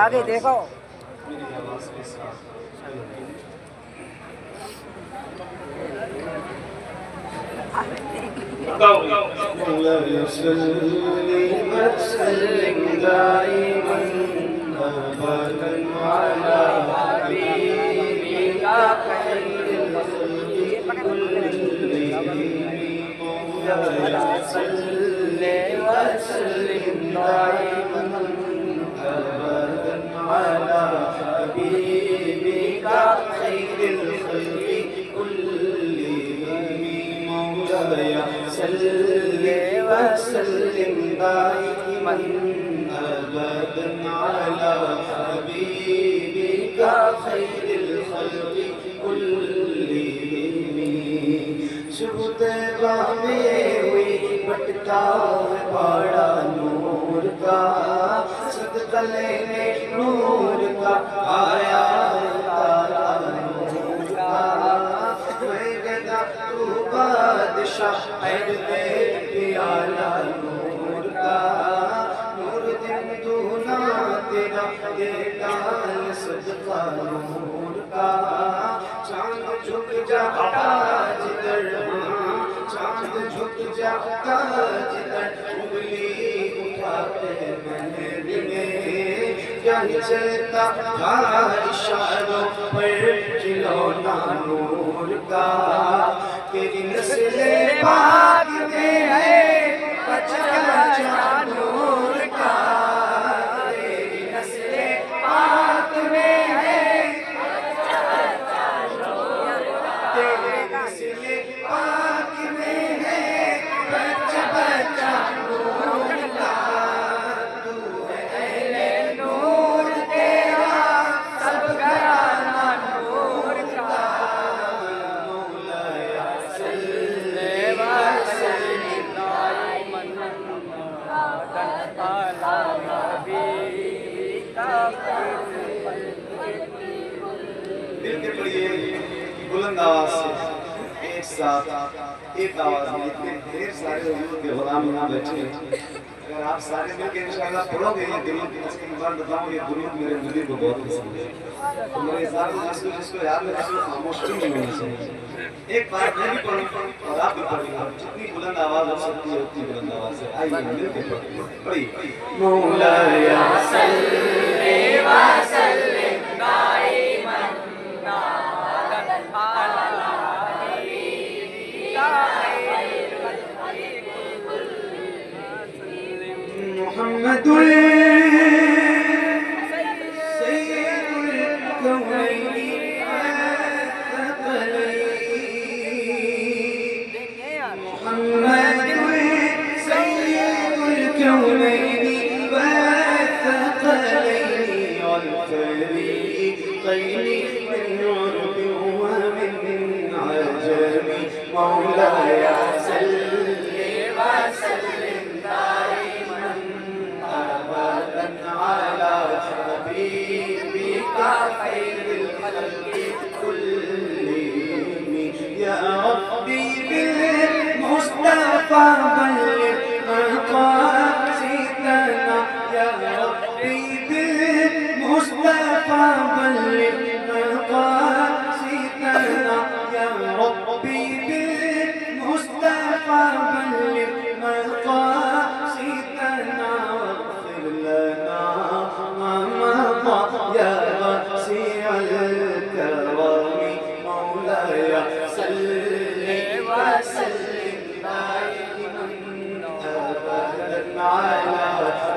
आगे देखो नूर का आया तारा नूर का तू बादशाह दे प्याला नूर का नूर दिन दूना तेरा दे डाल सदका नूर का चांद झुक जाता जिधर चांद झुक जाता जिधर उंगली उठाते यही चलता था इशारों पर खिलौना नूर का तेरी नस्ले पाक में है बच्चा नूर का तेरी नस्ले पाक में है तेरी नस्ले पाक में है बच्चा नूर का बुलंद आवाज से एक साथ एक आवाज में इतने ढेर सारे लोगों के गुलाम यहाँ बैठे हैं। अगर आप सारे मिलकर इंशाअल्लाह पढ़ोगे ये दुरूद, इसके बाद बताऊँ ये दुरूद मेरे मुझे को बहुत पसंद है। तो मेरे हिसाब से जिसको याद है उसको खामोश क्यों नहीं होना चाहिए। एक बार मैं भी पढ़ूँ और आप भी पढ़िए, जितनी बुलंद आवाज हो सकती है उतनी बुलंद आवाज से आइए मिलकर पढ़िए। मौला या सल्ले व सल्लिम दाइमन मुहम्मदुल सय्यदुल कौनैनि मुहम्मदुल सय्यदुल कौनैनि वथक़लैनि वल फरीक़ैनि मिन उर्ब व मिन अजम मौलाया सल्लि व सल्लिम दाइमन अबदन अला हबीबिका खैरिल खल्क़ि कुल्लिहिम या रब्बी बिल मुस्तफ़ा बल्लिग़ मक़ासिदना या रब्बी बिल मुस्तफ़ा बल्लिग़ मक़ासिदना या रब्बी बिल मुस्तफ़ा बल्लिग़ मक़ासिदना वग़फ़िर लना मा मज़ा या वसीअल करम मौलाया सल्लि व सल्लिम दाइमन अबदन अला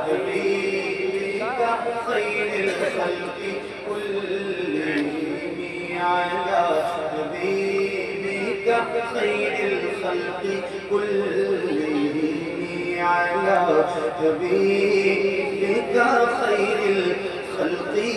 हबीबिका खैरिल खल्क़ि कुल्लिहिम अला हबीबिका खैरिल खल्क़ि कुल्लिहिम अला हबीबिका खैरिल खल्क़ि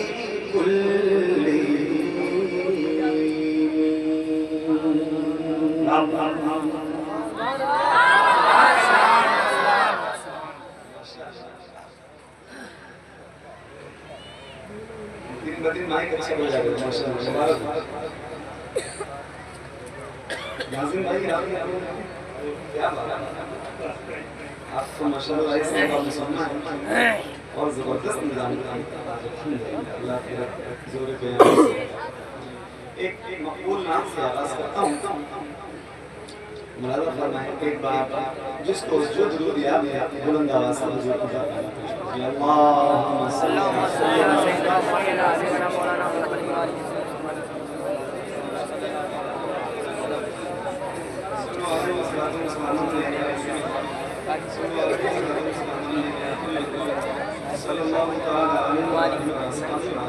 दिन ब दिन माइक अच्छा हो जाएगा माशाल्लाह मुबारक। नाज़िम भाई आप क्या बात है, आपको माशाल्लाह इससे बात सुनना है और जबरदस्त निजाम अल्लाह के जोर पे एक मकबूल नाम से आगाज करता हूँ। मुलाज़ा फरमाएं एक बार जिसको जो दुरूद याद है बुलंद आवाज़ से हुजूर को गाना। अल्लाहुम्मा सल्ली अला सय्यिदना मौलाना सल्लल्लाहु तआला अलैहि वसल्लम।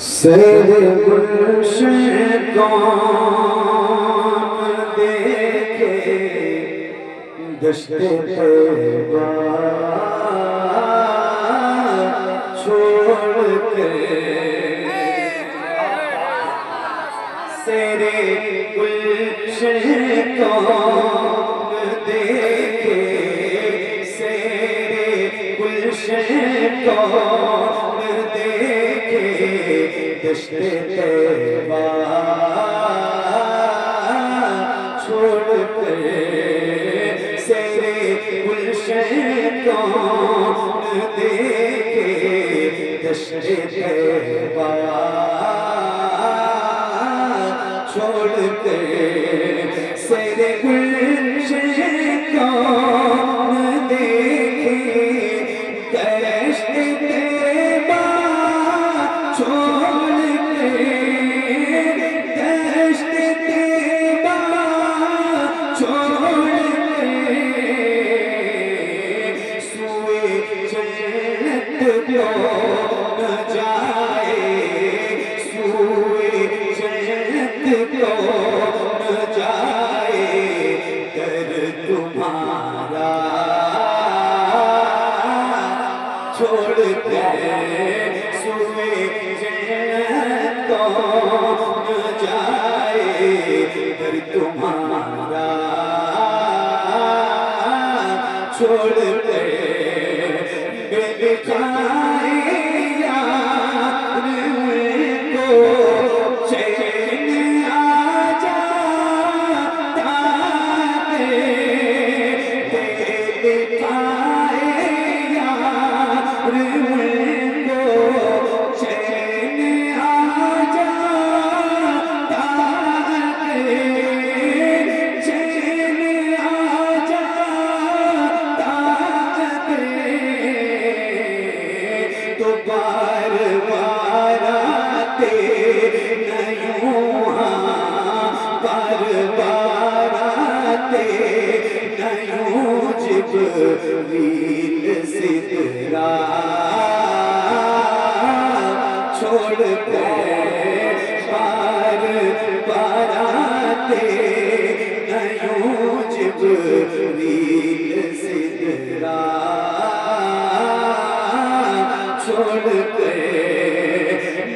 सैर गुलशन कौन देखे दश्ते तैबा छोड़ कर, सैर गुलशन कौन देखे सैर गुलशन कौन देखे दश्ते तैबा छोड़ कर, सैरे गुलशन कौन देखे दश्ते तैबा छोड़ कर, सैरे गुलशन कौन देखे दश्ते तैबा छोड़ छोड़ के सुए जन्नत कौन जाए, दर तुम्हारा छोड़ के बेचारे यार उनको चैन आ जाता है, बेचारे यार उनको चैन आ जाता है, चैन आ जाता है, तो बार बार आते नहीं बार बार आते नहीं जिब्रील सिदरा छोड़ के बार बार आते नहीं जिब्रील सिदरा छोड़ के,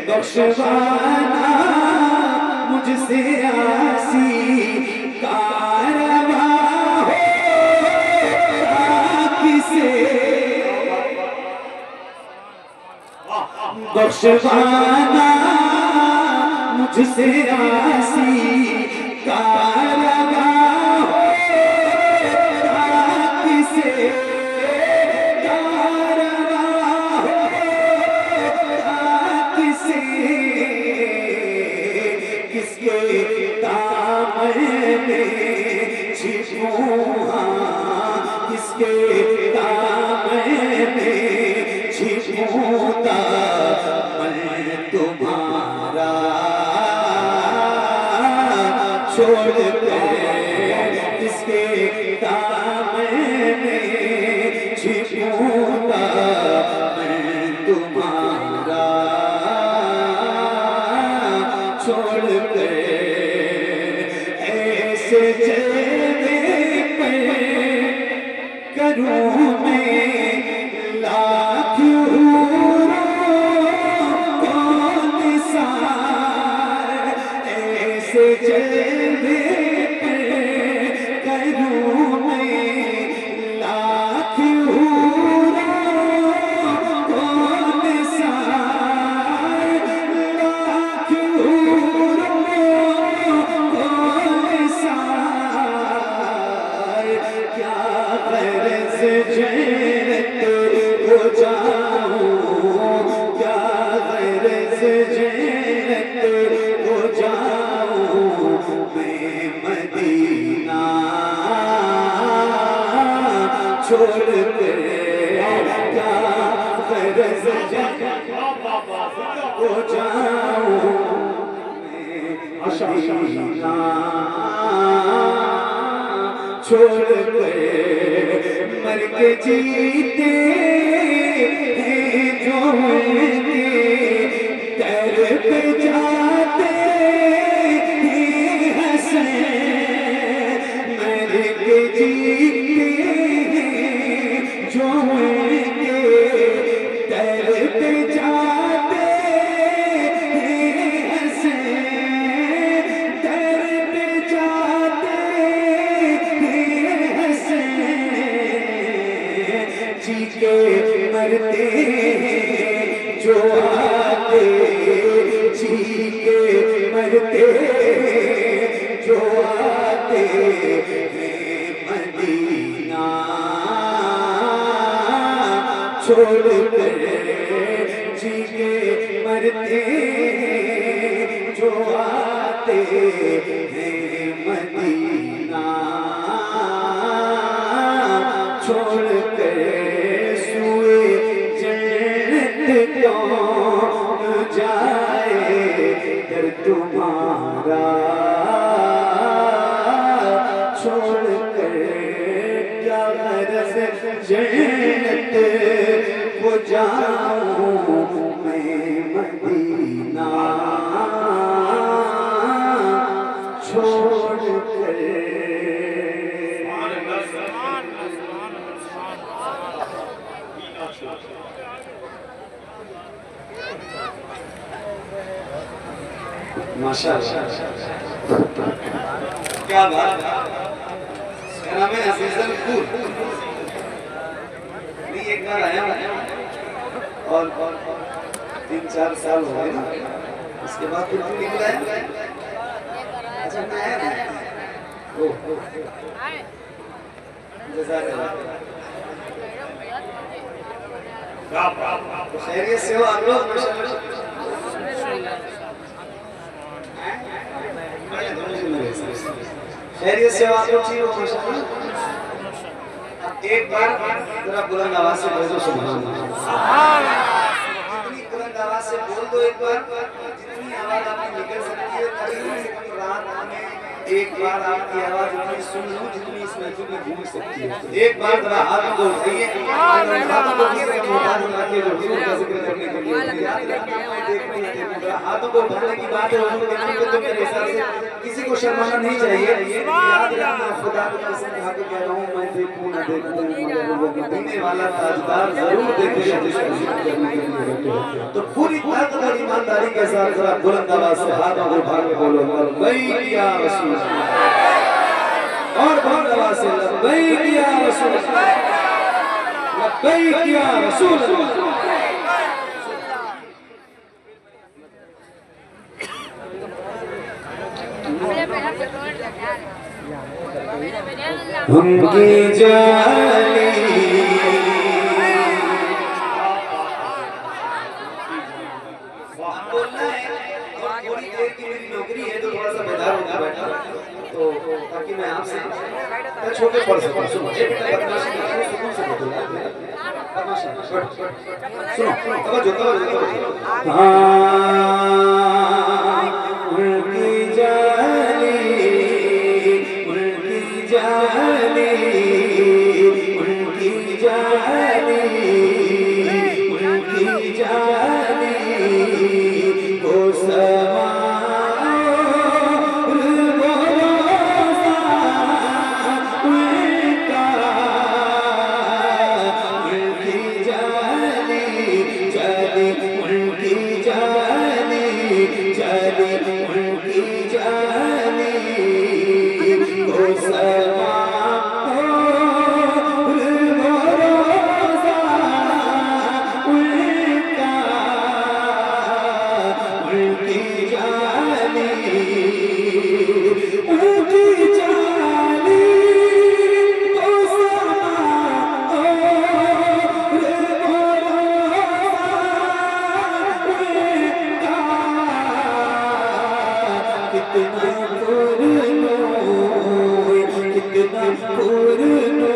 बख्शवाना मुझसे आसी कारवा हो किसे, बख्शवाना मुझसे आसी कारवा हो किसे, किसके दामन में छिपूं, किसके दामन में छिपूं मैं तुम्हारा छोड़ के, किसके दामन में छिपूं मैं तुम्हारा छोड़ के, ऐसे चलने पे करूँ मैं लाख हूरों को निसार, कैसे जलवे करूं मैं लाख हूरों कौन सा लाख हूरों कौन सा क्या गरज जन्नत हो जाऊं क्या गरज जन्नत हो जाऊं मैं मदीना छोड़ कर क्या गरज जन्नत हो जाऊं मदीना छोड़ कर मर के जीते हैं जो उनके दर पे जाते हैं हंसे मर के जीते हैं जो उनके दर पे जाते हैं हंसे दर पे जाते हैं हंसे जी के मरते हैं जो आते जी के मरते हैं जो आते हैं मदीना छोड़ कर जी के मरते हैं जो आते हैं मदीना छोड़ कर सुए जन्नत कौन जाए दर तुम्हारा छोड़ कर क्या गरज जन्नत हो जाऊं मैं मदीना छोड़ कर माशाअल्लाह क्या बात है। मेरा नाम है अजीजल कूल। नहीं एक बार आया और 3-4 साल हो गए ना, इसके बाद फिर क्यों निकला है? अच्छा मैं आया ना तो खैरियत से हो आप लोग? खैरियत से आप लोग ठीक हो माशाअल्लाह? एक बार जरा बुलंद आवाज से बोल दो सुभान अल्लाह। इतनी बुलंद आवाज से बोल दो एक बार, जितनी आवाज आपकी निकल सकती है। कम से कम रात में एक बार आपकी आवाज इतनी सुन लूं जितनी इस महफिल में गूंज सकती है। एक बार जरा हाथ को उठाइए, हाथों को किसी का मोटा बना के हुजूर का जिक्र करने के लिए याद रखना। मैं देखूंगा हाथों को उठाने की बात है हुजूर के नाम पे, तो मेरे हिसाब से किसी को शर्माना नहीं चाहिए। याद रखना, खुदा की कसम खा के कह रहा हूं, मैं देखूं ना देखूं मगर मदीने वाला ताजदार जरूर देखेगा जिसका जिक्र करने के लिए बैठे हो। तो पूरी ताकत और ईमानदारी के साथ जरा बुलंद आवाज से हाथों को उठा के बोलो लब्बैक या रसूल अल्लाह। और बुलंद आवाज से लब्बैक या रसूल अल्लाह, लब्बैक या रसूल अल्लाह। उनकी जाली थोड़ी देर की मेरी नौकरी है तो थोड़ा सा बेदार होकर बैठा तो ताकि मैं आपसे छोटे पढ़ सकूं। सुनो बदमाशी सुकून से बोलो बदमाशी सुनो तवज्जो। उनकी जाली उनकी जाली उनकी जाली उनकी जाली वो समा उनकी जाली पुरनूर, कितना पुरनूर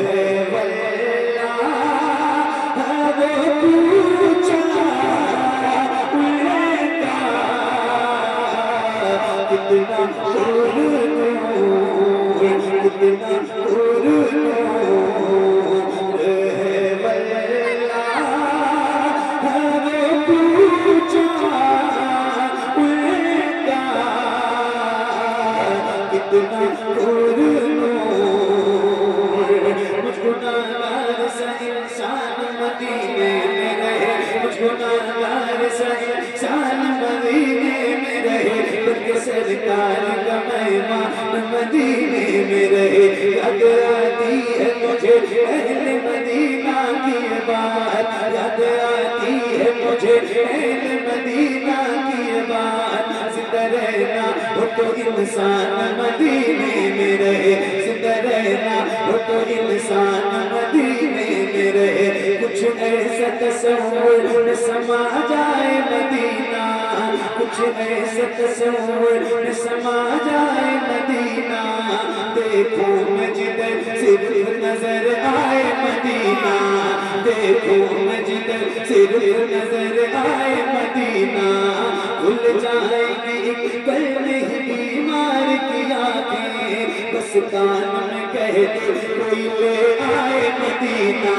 है वल्ला, वो पूछा उनका, कितना पुरनूर, कितना पुरनूर है वल्ला, वो पूछा उनका, कितना पुरनूर। मुझको नादार सा इंसान मदीने में रहे, मुझको नादार सा इंसान मदीने में रहे, बल्कि सरकार का मेहमान मदीने में रहे। याद आती है मुझे अहले मदीना की बात, याद आती है मुझे अहले मदीना की बात। जिंदा रहना हो तो इंसान मदीने में रहे, जिंदा रहना हो तो इंसान मदीने में रहे। कुछ ऐसा तस्वीर में समा जाए मदीना, कुछ ऐसा तस्वीर में समा जाए मदीना। देखो मैं जिधर सिर्फ नजर आए मदीना, देखो मैं जिधर सिर्फ नजर आए मदीना। खुल जाएगी एक पल में ही बीमार की आँखें, बस कान में कह दे कोई ले आए मदीना।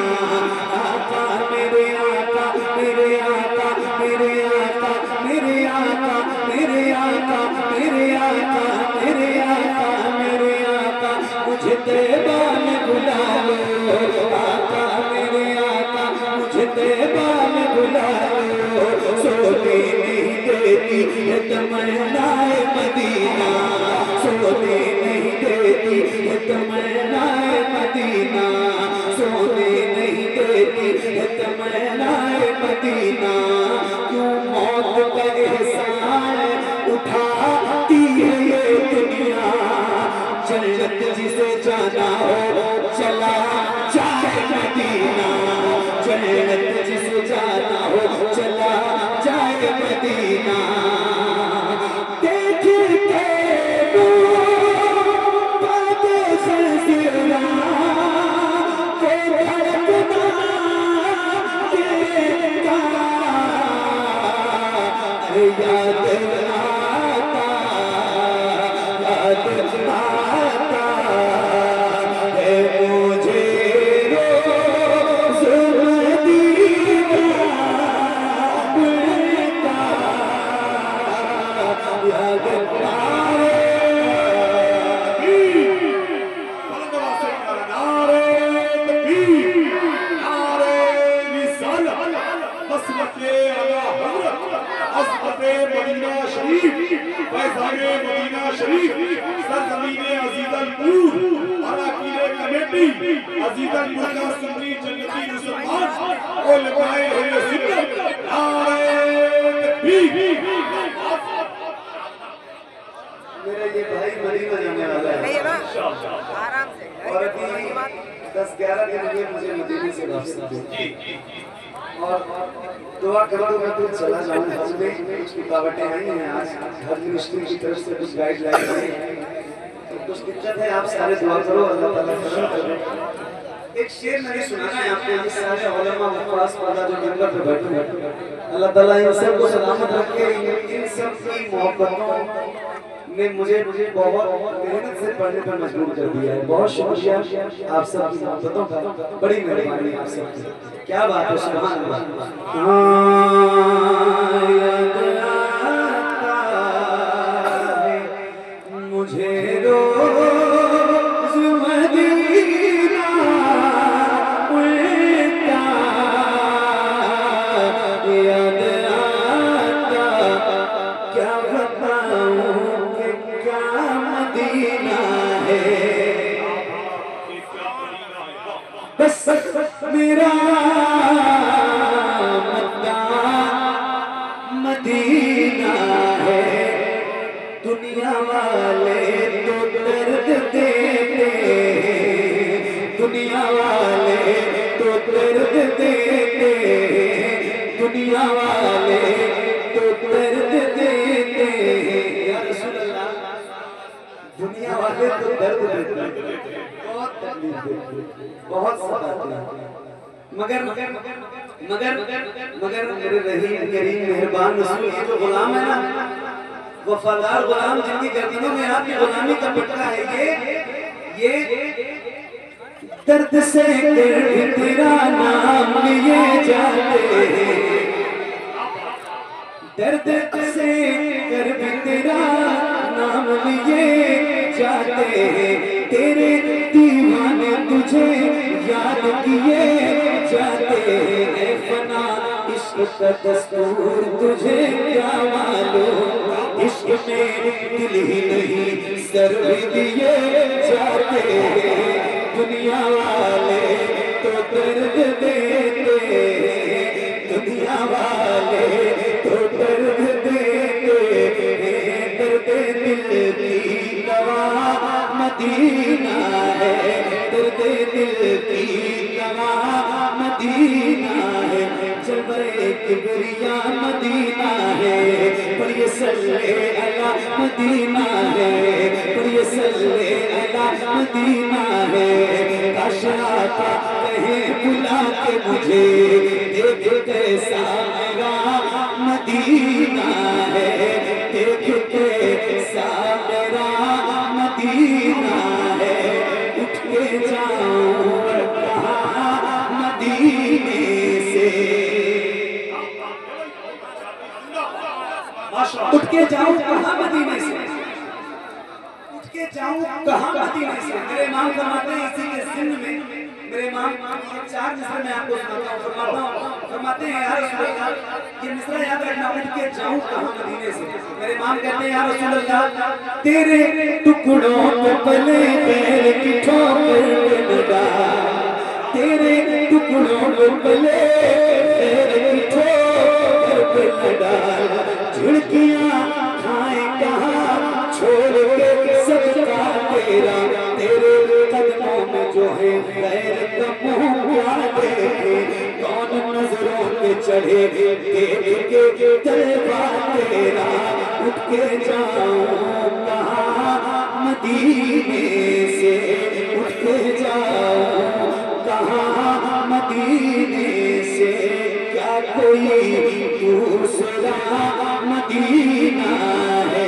आका मेरे आका, मेरे आका, मेरे आका, मेरे आका, मेरे आका, मेरे आका, मेरे आका, मेरे आका, मुझे तैबा में बुला लो। आका मेरे आका, मुझे तैबा में बुला लो। सोने नहीं देती है तमन्नाए मदीना, सोने नहीं देती है तमन्नाए मदीना, सोने नहीं देती है तमन्नाए मदीना। क्यों मौत का एहसान उठाती है ये दुनिया, जन्नत जिसे जाना हो चला जाए मदीना, जन्नत जिसे जाना हो चला जाए मदीना। देख के वो बातें खज़रा, वो धड़कना ये तारा, याद आता, याद आता है मुझे रोज़ मदीना बुलता, याद मदीना शरीफ, फैज़ाने मदीना शरीफ, सरज़मीने अज़ीज़ुल अराकीने कमेटी अज़ीज़ुल का सुन्नी जन्नती मुसलमान उलमाए अहले सुन्नत नारे तकबीर। मेरा ये भाई मदीना जाने वाला है आराम से और अभी 10-11 दिन हुए मुझे मदीने से वापस और दुआ करो मैं तो चला जाऊं हज में। कुछ रुकावटें आई हैं, आज हज मिनिस्ट्री की तरफ से कुछ गाइडलाइन आई हैं, तो कुछ दिक्कत है। आप सारे दुआ करो, अल्लाह ताला करम करे। एक शेर मैंने सुनाना है आपको, ये सारे उलमा मुफास वाला जो मंबर पे बैठे हैं, अल्लाह ताला इन सबको सलामत रखे। इन सब की मोहब्बतों ने मुझे बहुत मेहनत से पढ़ने पर मजबूर कर दिया है। बहुत शुक्रिया आप सब की मोहब्बतों का, बड़ी मेहरबानी आप सबकी। क्या बात है, सुभान अल्लाह। याद आता है मुझे रोज़ मदीना बुलता, याद आता क्या बताऊं कि क्या मदीना है। बस मेरा मदीना है, दुनिया वाले तो दर्द देते हैं, दुनिया वाले तो दर्द देते हैं, दुनिया वाले तो दर्द देते हैं। आवाजें तो दर्द देती हैं, बहुत तकलीफ देती हैं, बहुत सताती हैं। मगर मगर मगर मगर मेरे रहीम करीम मेहरबान रसूल, ये जो गुलाम है ना, वफादार गुलाम जिनकी गर्दनों में आपकी गुलामी का पटका है, ये दर्द से कर तेरा नाम लिए जाते हैं, दर्द से कर तेरा नाम लिए जाते हैं, तेरे दीवाने तुझे याद किए जाते हैं। फना इश्क का दस्तूर तुझे क्या मालूम, इश्क में दिल ही नहीं सर भी दिए जाते हैं। दुनिया वाले तो दर्द देते हैं, दुनिया वाले तो दर्द देते हैं, दर्द दिल की दवा मदीना है, दर्द दिल की दवा मदीना है, जबरे किबरिया मदीना है, पर ये सल्ले अला मदीना है, पर ये सल्ले अला मदीना है। काश आता कहे बुला के मुझे, देख कैसा मेरा मदीना है, देख कैसा मेरा मदीना है। उठ के जाऊं कहाँ मदीने से, उठ के जाऊं कहाँ मदीने से, उठ के जाऊं कहाँ मदीने से। मेरे इमाम फरमाते हैं इसी के सिंध में, मेरे इमाम 4 मिसरे में आपको सुनाता हूँ, फरमाते हैं यार रसूल अल्लाह, ये मिसरा याद रखना, उठ के जाऊं कहाँ मदीने से। मेरे इमाम कहते हैं यार रसूल अल्लाह, तेरे टुकड़ों पे पले पैर की ठोकर लगा, तेरे टुकड़ों पे पले पैर की ठोकर लगा, झुड़कियां खाए कहाँ छोड़ के सबका तेरा, तेरे कदमों में जो है गैर का मुंह क्या देखे, कौन नजरों पे चढ़े देख के तलवा तेरा। उठ के जाऊं कहाँ मदीने से, उठ के जाऊं कहाँ मदीने से, क्या कोई दूसरा मदीना है।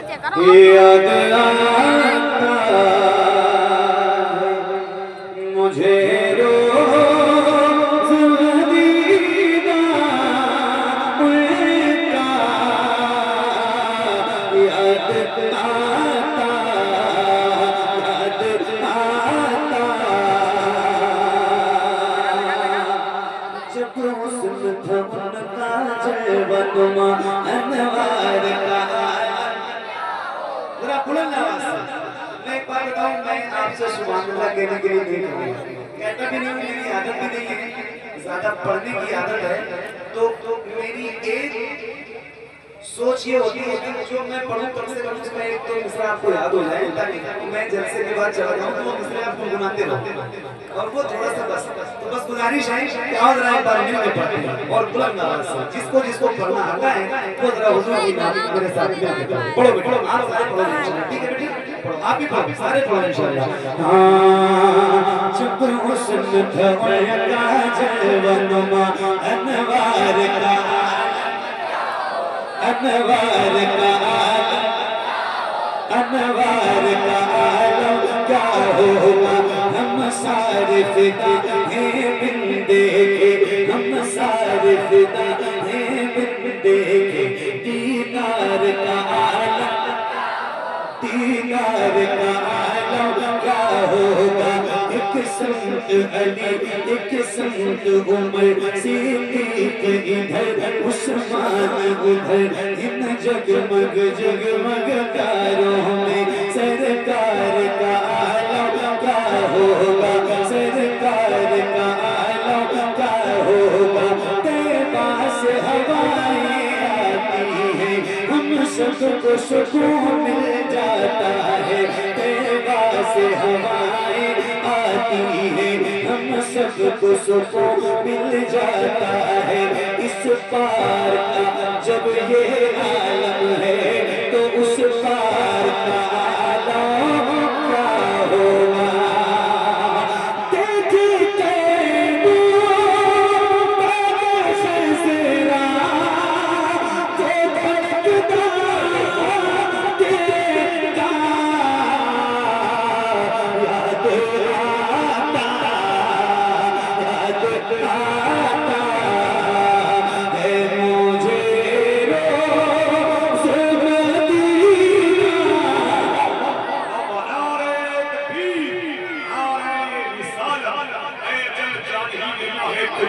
देख के याद आता मुझे रोज़ मदीना उनका, याद आता जब हुस्न था उनका जलवा नुमा अनवार का। बुलंद आवाज से मैं एक बात बताऊं, मैं आपसे सुभान अल्लाह कहने के लिए नहीं कहूँगा, कहता भी नहीं, मेरी आदत भी नहीं है, ज्यादा पढ़ने की आदत है, तो मेरी सोच ये होती है कि जो मैं पढ़ूं कम से कम उसमें एक तो मिसरा आपको याद हो जाए, ताकि मैं जलसे के बाद चला जाऊं तो वो मिसरे आप गुनगुनाते रहो। और वो थोड़ा सा बस गुजारिश है कि आओ जरा एक बार मिल के पढ़ते हैं और बुलंद आवाज से जिसको पढ़ना आता है वो जरा हुजूर की नाम मेरे साथ मिल के पढ़ो बेटा, आप सारे पढ़ो इंशाल्लाह। ठीक है बेटी, पढ़ो, आप भी पढ़ो, सारे पढ़ो इंशाल्लाह। हाँ चुप हुस्न धवया का जलवनुमा अनवार का आलम क्या होगा हम सारे फिदा हैं बिन देखे, हम सारे फिदा हैं बिन देखे। दीदार का आलम क्या होगा। एक संत अली एक संत उमर सिद्दीक इधर उस्मान उधर, इन जगमग जगमग तारों में सरकार का आलम क्या होगा। सरकार का आलम क्या होगा। तैबा से हवाएं आती हैं हम सबको सुकून मिल जाता है। तैबा से हवाएं आती है हम सबको सुकून मिल जाता है। इस पार का जब ये आलम है तो उस पार का आलम क्या होगा।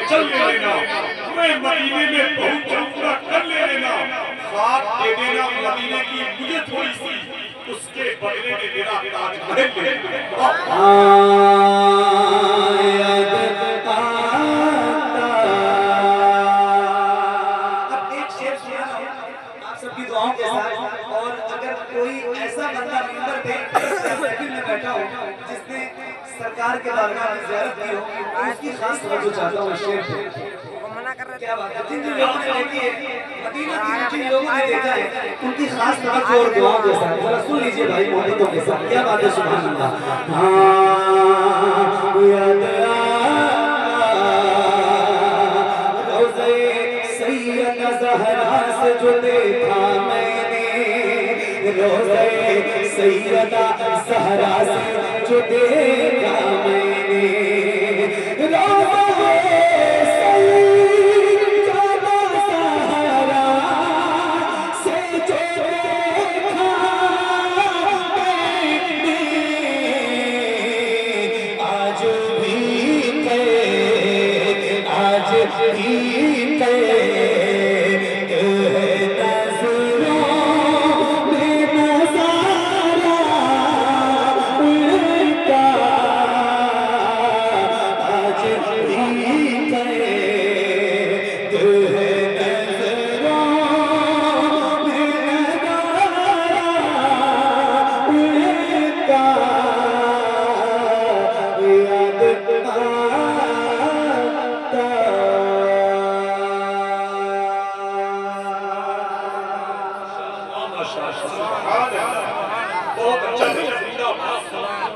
चल ले लेना, मैं मदीने में पहुंच जाऊंगा, कर ले लेना। ख्वाब दे देना मदीने की मुझे थोड़ी सी, उसके बदले में मेरा ताजमहल ले लेना। अब एक शेर सुना आप सबकी दुआओं के साथ। और अगर कोई ऐसा बंदा मिंबर पे महफिल में बैठा हो जिसने सरकार के बारगाह में ज़ियारत की हो, तो उसकी खास तवज्जो चाहता हूँ शेर पे। क्या बात है, जिन लोगों ने देखी है मदीना की, जिन लोगों ने देखा है उनकी खास तवज्जो और दुआओं के साथ जरा सुन लीजिए भाई मोहब्बतों के साथ। क्या बात है, सुभान अल्लाह। हाँ याद रोज़े सैयदा ज़हरा से जो देखा मैंने, रोज़े सैयदा ज़हरा से जो देखा मैंने, रोज़े सैयदा ज़हरा से जो देखा मैंने, आज भी कैद, आज भी कैद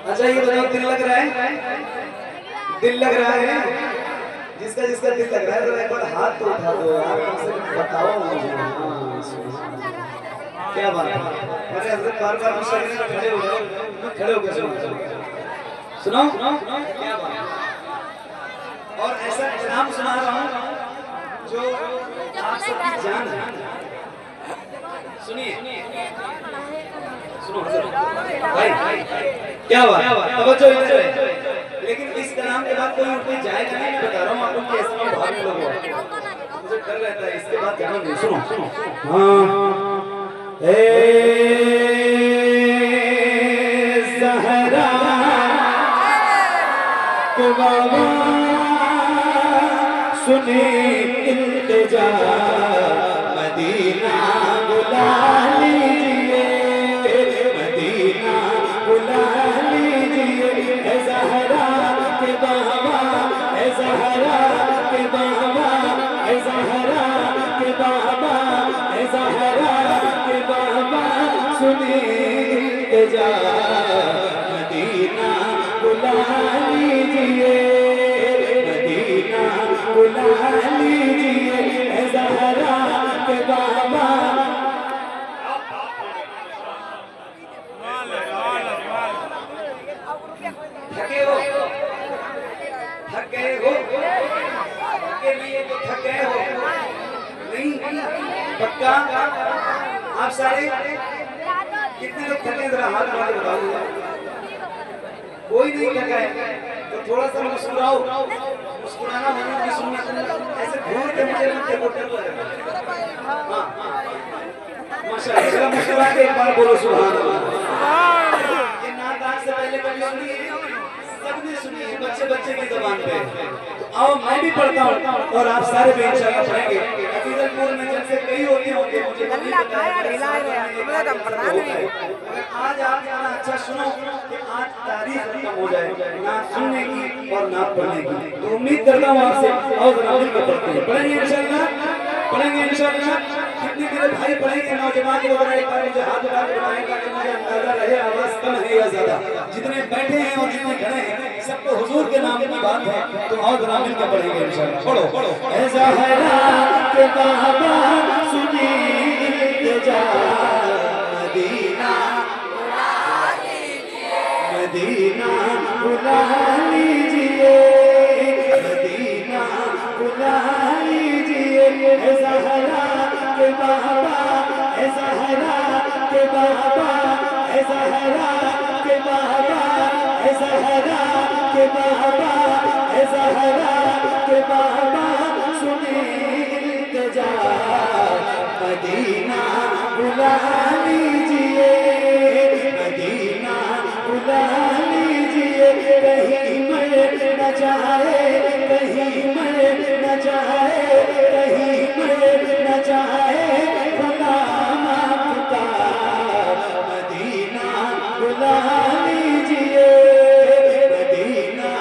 अच्छा ये बताओ, दिल लग रहा है? दिल लग रहा है? जिसका जिसका दिल लग रहा है तो एक बार हाथ तो उठा दो यार, कम से कम बताओ मुझे। क्या बात है, मेरे हज़रत बार-बार मुझसे खड़े हो जाओ, खड़े हो गए सुनो, क्या बात है। और ऐसा इनाम सुना रहा हूँ जो आप सबकी जान है। सुनिए, सुनो भाई, क्या बात, तवज्जो इधर है। लेकिन इस कलाम के बाद कोई उठ के जाएगा नहीं, मैं बता रहा हूँ आपको कि ऐसा में भाग लोग मुझे डर रहता है, इसके बाद जाना नहीं। सुनो हाँ, ज़हरा के बाबा सुने इल्तिजा, मदीना बुला लीजिए, मदीना बुला लीजिए, है ज़हरा के बाबा, है ज़हरा के बाबा, है ज़हरा के बाबा, है ज़हरा के बाबा, सुने जा मदीना बुला लीजिए, मदीना बुला लीजिए, है ज़हरा के बाबा। थके हो, थक गए हो, के लिए तो थक गए हो नहीं? पक्का? आप सारे कितने लोग थके? जरा हाथ वाले बताओ। कोई नहीं थका है तो थोड़ा सा मुस्कुराओ। मुस्कुराना मनुष्य की सुन्नत है। ऐसे घूर के मुझे मत देखो, डर लग रहा है। हाँ माशाल्लाह, जरा मुस्कुरा के एक बार बोलो सुभान अल्लाह। ये नात आज से पहले कभी सुनी है? सबने सुनी है, बच्चे बच्चे की ज़बान पे। तो आओ मैं भी पढ़ता हूँ और आप सारे भी इंशाल्लाह पढ़ेंगे। अफीजलपुर में जब से कई होते होंगे मुझे अल्लाह खाया ढिला रहे हैं, तुम्हें तो प्रधान नहीं। आज आप इतना अच्छा सुनो कि आज तारीख खत्म हो जाए, ना सुनने की और ना पढ़ने की। तो उम्मीद करता हूँ आपसे, और जरा मिलकर पढ़ते हैं। पढ़ेंगे इंशाल्लाह, पढ़ेंगे इंशाल्लाह। कितने मेरे भाई पढ़ेंगे नौजवान वगैरह, एक बार मुझे हाथ उठा के बताएं ताकि मुझे अंदाजा रहे आवाज कम है या ज्यादा। जितने बैठे हैं और जितने खड़े हैं सबको हुजूर के नाम की बात है, तो और जरा मिलकर पढ़ेंगे इंशाल्लाह। पढ़ो पढ़ो। है ज़हरा के बाबा, सुने जा मदीना, मदीना बुला लीजिए, मदीना बुला लीजिए, है ज़हरा के बाबा, है ज़हरा के बाबा, है ज़हरा के बाबा, है ज़हरा के बाबा, है ज़हरा के बाबा, सुने जा मदीना बुला लीजिए, मदीना बुला लीजिए, कहीं मर न जाए, कहीं मर न जाए, कहीं मर न जाए गुलाम आपका, मदीना बुला लीजिए, मदीना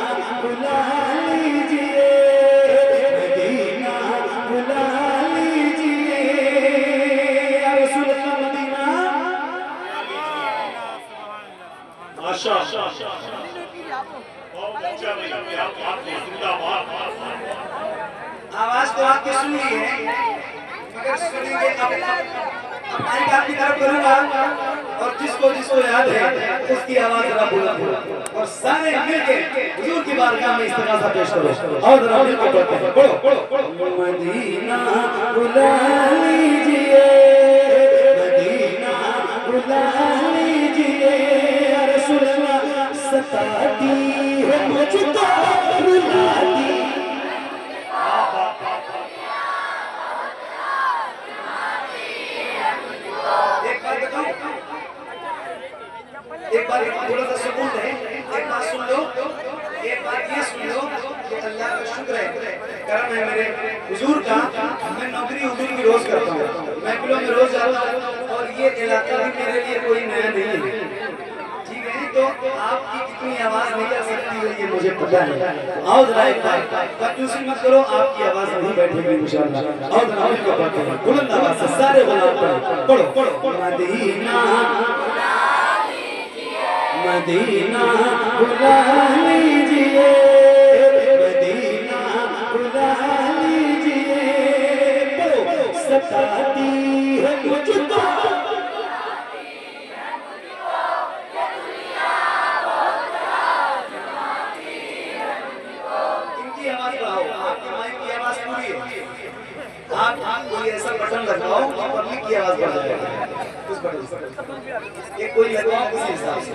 बुला लीजिए, मदीना बुला लीजिए, या रसूल अल्लाह मदीना। माशाअल्लाह, बहुत अच्छा लगा, क्या बात है, जिंदाबाद। आवाज तो आपकी सुनी है, मगर सुनेंगे अब माइक आपकी तरफ करूंगा और जिसको जिसको याद है उसकी आवाज जरा बुलंद हो और सारे मिलके हुजूर की बारगाह में इस्तिग़ासा पेश करो और जरा मिलके पढ़ते हैं। पढ़ो पढ़ो पढ़ो। मदीना बुला लीजिए, मदीना बुला लीजिए, या रसूल अल्लाह सताती है मुझको रुलाती। एक बार थोड़ा सा सुकून है, एक बात सुन लो, एक बात ये सुन लो कि अल्लाह का शुक्र है, करम है मेरे हुजूर का। मैं नौकरी हुजूर की रोज करता हूँ, महफिलों में रोज जाता हूँ और ये इलाका भी मेरे लिए कोई नया नहीं है। ठीक है, तो आपकी कितनी आवाज निकल सकती है ये मुझे पता है। आओ जरा एक बार कंफ्यूजन मत करो, आपकी आवाज नहीं बैठेगी इंशाअल्लाह। आओ जरा मिलकर पढ़ते हैं बुलंद आवाज से, सारे गुलाम पढ़ो पढ़ो पढ़ो। मदीना मदीना बुला लीजिए, मदीना बुला लीजिए, सताती है मुझको इनकी आवाज बढ़ाओ, आपके माइक की आवाज पूरी है। आप कोई ऐसा बटन लगाओ कि पब्लिक की आवाज बढ़ जाए। उस बटन से ये कोई लगाओ किसी हिसाब से।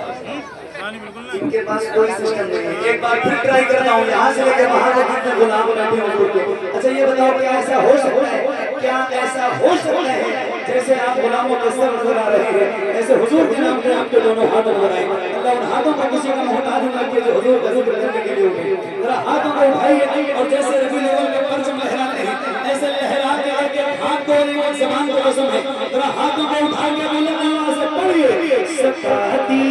इनके पास कोई सिस्टम नहीं है। एक बार फिर ट्राई करता हूँ, यहाँ से लेकर वहाँ तक कितने गुलाम बैठे हुजूर के। अच्छा ये बताओ क्या ऐसा हो सकता है, क्या ऐसा हो सकता है जैसे आप गुलामों के सर नजर आ रहे हैं, ऐसे हुजूर के नाम पे आपके दोनों हाथ नजर आए। अल्लाह उन हाथों को किसी का मोहताज न किए जो हुजूर का जिक्र करने के लिए उठे। जरा हाथों को उठाइए और जैसे रबी लेवल में परचम लहराते हैं ऐसे लहरा के हाथ को पाक ज़बान को कसम है, जरा हाथों को उठा के बुलंद आवाज़ से पढ़िए। सताती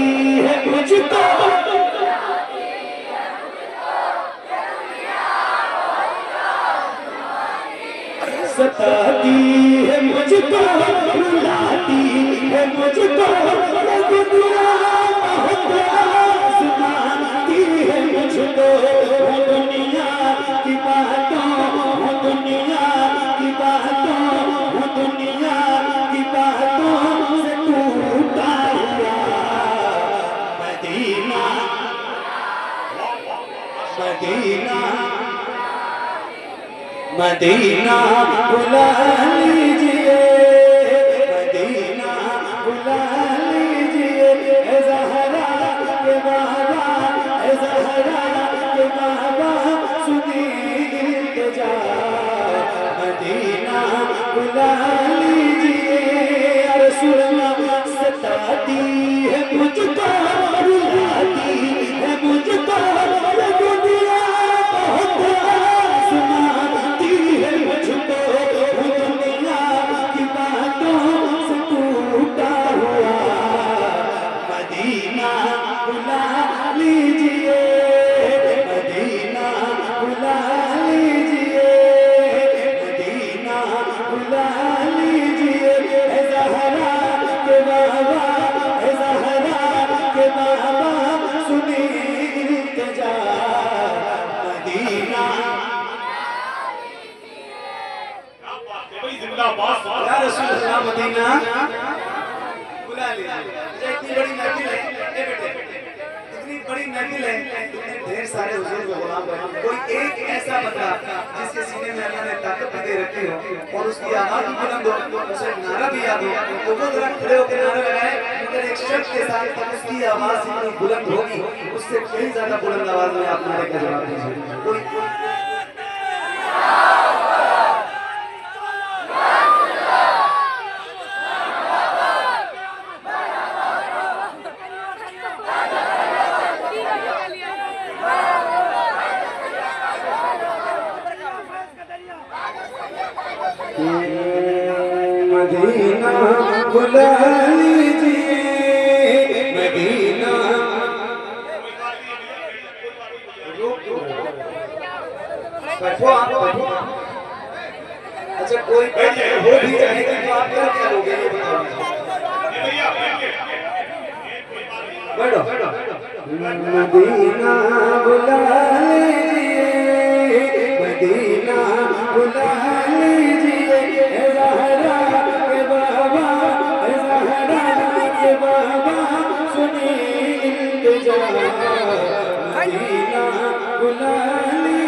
है मुझको सताती है मुझको, रुलाती है मुझको, दुनिया सुनाती है मुझको, दुनिया की बातों, दुनिया की बातों, दुनिया की बातों से टूटा हुआ मदीना, मदीना, मदीना बुला लीजिए, मदीना बुला लीजिए, ए ज़हरा के बाबा, ए ज़हरा के बाबा सुनिए इल्तिजा, मदीना बुला लीजिए। या रसूल अल्लाह सताती है मुझको, रुलाती है मुझको, दुनिया सुनाती है मुझको, दुनिया की बातों से टूटा हुआ मदीना बुला लीजिए, मदीना बुला लीजिए, मदीना बुला लीजिए, ए ज़हरा के बाबा, ए ज़हरा के बाबा सुनिए इल्तिजा, मदीना। या रसूल अल्लाह मदीना बुला लीजिए। इतनी बड़ी महफिल है, ए बेटे, इतनी बड़ी महफिल है, इतने ढेर सारे हुजूर के गुलाम हैं, कोई एक ऐसा बंदा जिसके सीने में अल्लाह ने ताकत भी दे रखी हो और उसकी आवाज भी बुलंद हो, उसे नारा भी याद हो, तो वो जरा खड़े होकर नारा लगाए। मगर एक शख्स के साथ उसकी आवाज इतनी बुलंद होगी, उससे कहीं ज्यादा बुलंद आवाज में आप नारे का जवाब दीजिए। कोई मदीना बुला लीजिए, मदीना। अच्छा कोई हो भी जाएगी तो आप क्या लोगे ये बताओ। बैठो मदीना बुला लीजिए, मदीना बुला लीजिए, ए ज़हरा के बाबा, ए ज़हरा के बाबा सुनिए इल्तिजा, मदीना बुला लीजिए।